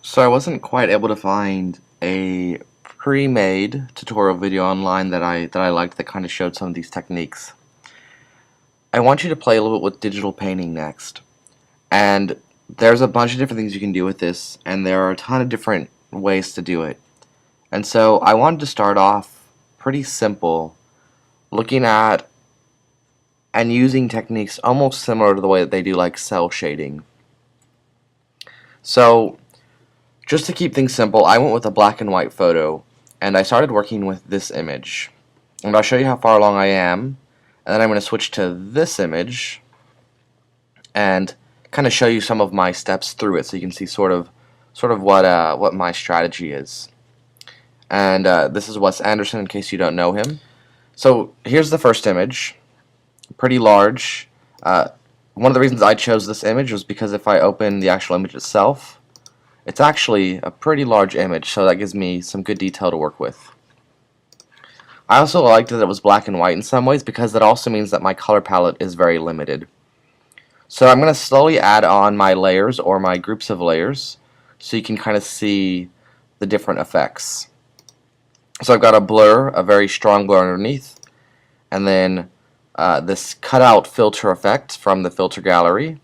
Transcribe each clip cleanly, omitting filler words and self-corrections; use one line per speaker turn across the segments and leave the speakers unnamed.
So I wasn't quite able to find a pre-made tutorial video online that I liked that kind of showed some of these techniques. I want you to play a little bit with digital painting next. And there's a bunch of different things you can do with this, and there are a ton of different ways to do it. And so I wanted to start off pretty simple, looking at and using techniques almost similar to the way that they do like cell shading. So just to keep things simple, I went with a black and white photo, and I started working with this image. And I'll show you how far along I am, and then I'm going to switch to this image and kind of show you some of my steps through it, so you can see sort of what my strategy is. And this is Wes Anderson, in case you don't know him. So here's the first image, pretty large. One of the reasons I chose this image was because if I open the actual image itself, it's actually a pretty large image, so that gives me some good detail to work with. I also liked that it was black and white in some ways because that also means that my color palette is very limited. So I'm going to slowly add on my layers or my groups of layers so you can kind of see the different effects. So I've got a blur, a very strong blur underneath, and then this cutout filter effect from the filter gallery.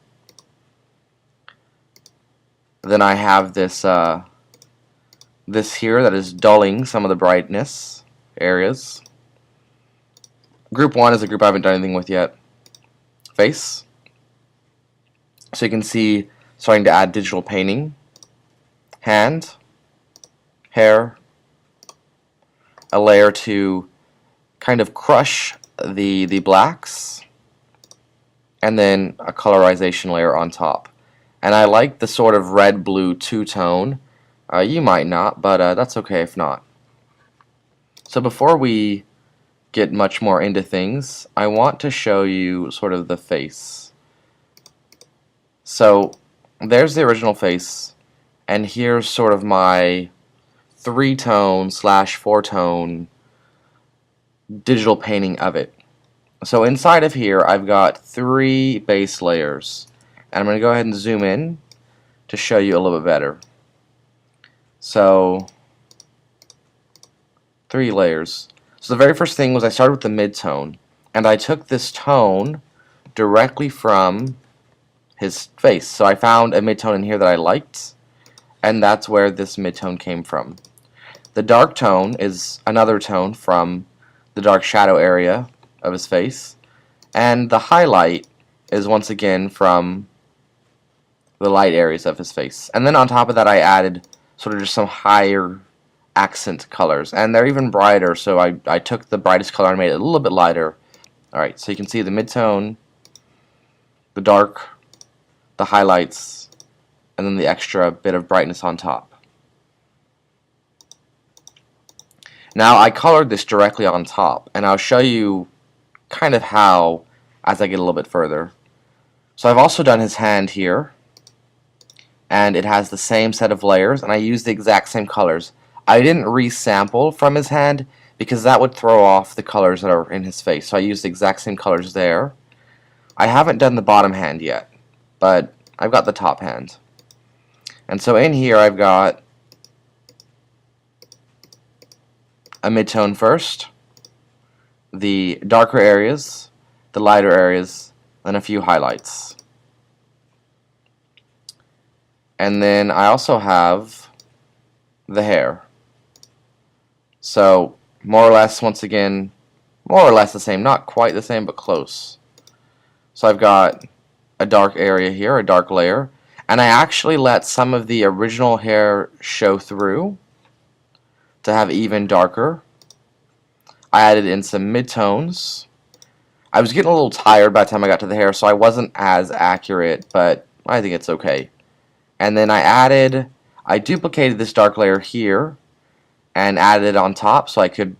Then I have this this here that is dulling some of the brightness areas. Group 1 is a group I haven't done anything with yet. Face. So you can see starting to add digital painting. Hand. Hair. A layer to kind of crush the blacks. And then a colorization layer on top. And I like the sort of red-blue two-tone. You might not, but that's okay if not. So before we get much more into things, I want to show you sort of the face. So there's the original face, and here's sort of my 3-tone / 4-tone digital painting of it. So inside of here I've got 3 base layers, and I'm going to go ahead and zoom in to show you a little bit better. So 3 layers. So the very first thing was I started with the mid-tone, and I took this tone directly from his face. So I found a mid-tone in here that I liked, and that's where this mid-tone came from. The dark tone is another tone from the dark shadow area of his face, and the highlight is once again from the light areas of his face. And then on top of that I added sort of just some higher accent colors, and they're even brighter, so I took the brightest color and made it a little bit lighter. Alright, so you can see the mid-tone, the dark, the highlights, and then the extra bit of brightness on top. Now I colored this directly on top, and I'll show you kind of how as I get a little bit further. So I've also done his hand here, and it has the same set of layers, and I used the exact same colors. I didn't resample from his hand because that would throw off the colors that are in his face, so I used the exact same colors there. I haven't done the bottom hand yet, but I've got the top hand. And so in here I've got a mid-tone first, the darker areas, the lighter areas, and a few highlights. And then I also have the hair. So more or less, once again, more or less the same, not quite the same, but close. So I've got a dark area here, a dark layer, and I actually let some of the original hair show through to have even darker. I added in some mid-tones. I was getting a little tired by the time I got to the hair, so I wasn't as accurate, but I think it's okay. And then I duplicated this dark layer here and added it on top so I could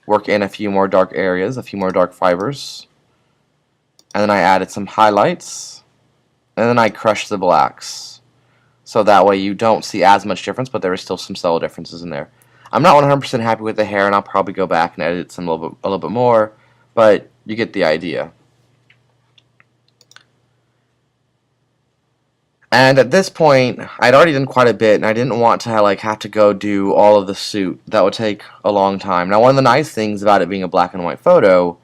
work in a few more dark areas, a few more dark fibers. And then I added some highlights, and then I crushed the blacks. So that way you don't see as much difference, but there is still some subtle differences in there. I'm not 100% happy with the hair, and I'll probably go back and edit some a little bit more, but you get the idea. And at this point, I'd already done quite a bit, and I didn't want to have to go do all of the suit. That would take a long time. Now, one of the nice things about it being a black and white photo,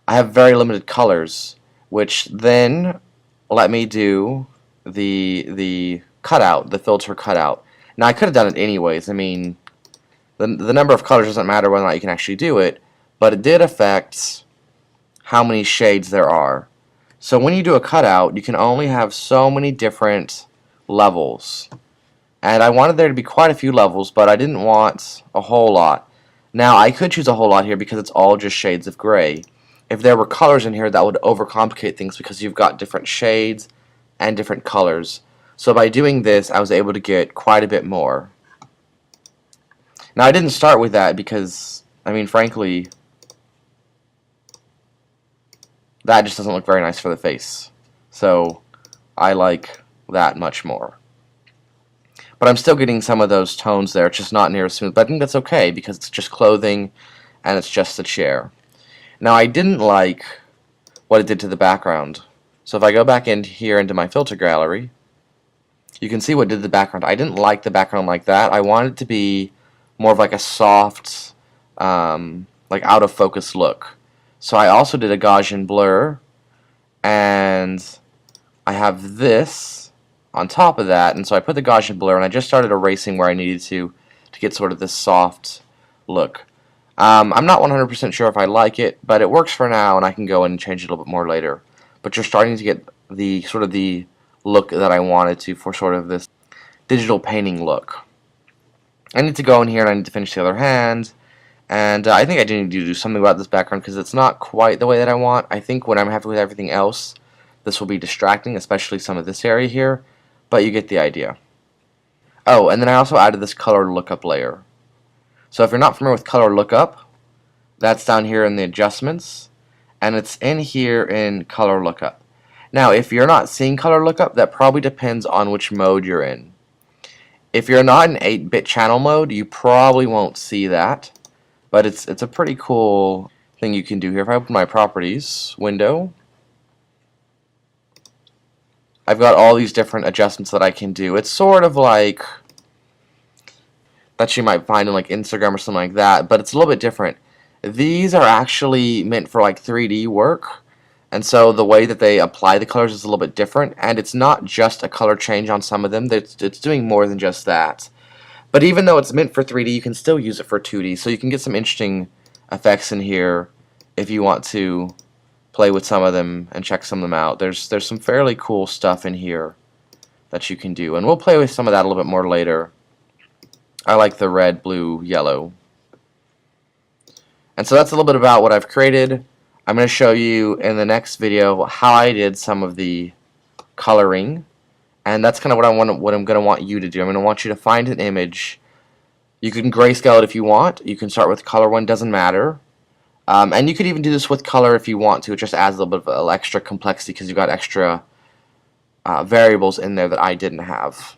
I have very limited colors, which then let me do the cutout, the filter cutout. Now, I could have done it anyways. I mean, the number of colors doesn't matter whether or not you can actually do it, but it did affect how many shades there are. So when you do a cutout, you can only have so many different levels. And I wanted there to be quite a few levels, but I didn't want a whole lot. Now, I could choose a whole lot here because it's all just shades of gray. If there were colors in here, that would overcomplicate things because you've got different shades and different colors. So by doing this, I was able to get quite a bit more. Now, I didn't start with that because, I mean, frankly, that just doesn't look very nice for the face. So I like that much more. But I'm still getting some of those tones there. It's just not near as smooth. But I think that's okay because it's just clothing and it's just a chair. Now, I didn't like what it did to the background. So if I go back in here into my filter gallery, you can see what it did to the background. I didn't like the background like that. I wanted it to be more of like a soft, like out of focus look. So I also did a Gaussian blur, and I have this on top of that, and so I put the Gaussian blur, and I just started erasing where I needed to get sort of this soft look. I'm not 100% sure if I like it, but it works for now, and I can go in and change it a little bit more later. But you're starting to get the sort of the look that I wanted to for sort of this digital painting look. I need to go in here and I need to finish the other hand, and I think I do need to do something about this background because it's not quite the way that I want. I think when I'm happy with everything else, this will be distracting, especially some of this area here, but you get the idea. Oh, and then I also added this color lookup layer. So if you're not familiar with color lookup, that's down here in the adjustments, and it's in here in color lookup. Now, if you're not seeing color lookup, that probably depends on which mode you're in. If you're not in 8-bit channel mode, you probably won't see that. But it's a pretty cool thing you can do here. If I open my properties window, I've got all these different adjustments that I can do. It's sort of like that you might find in like Instagram or something like that, but it's a little bit different. These are actually meant for like 3D work, and so the way that they apply the colors is a little bit different, and it's not just a color change on some of them. It's doing more than just that. But even though it's meant for 3D, you can still use it for 2D, so you can get some interesting effects in here if you want to play with some of them and check some of them out. There's some fairly cool stuff in here that you can do, and we'll play with some of that a little bit more later. I like the red, blue, yellow. And so that's a little bit about what I've created. I'm going to show you in the next video how I did some of the coloring. And that's kind of what I'm going to want you to do. I'm going to want you to find an image. You can grayscale it if you want. You can start with color one, doesn't matter. And you could even do this with color if you want to. It just adds a little bit of extra complexity because you've got extra variables in there that I didn't have.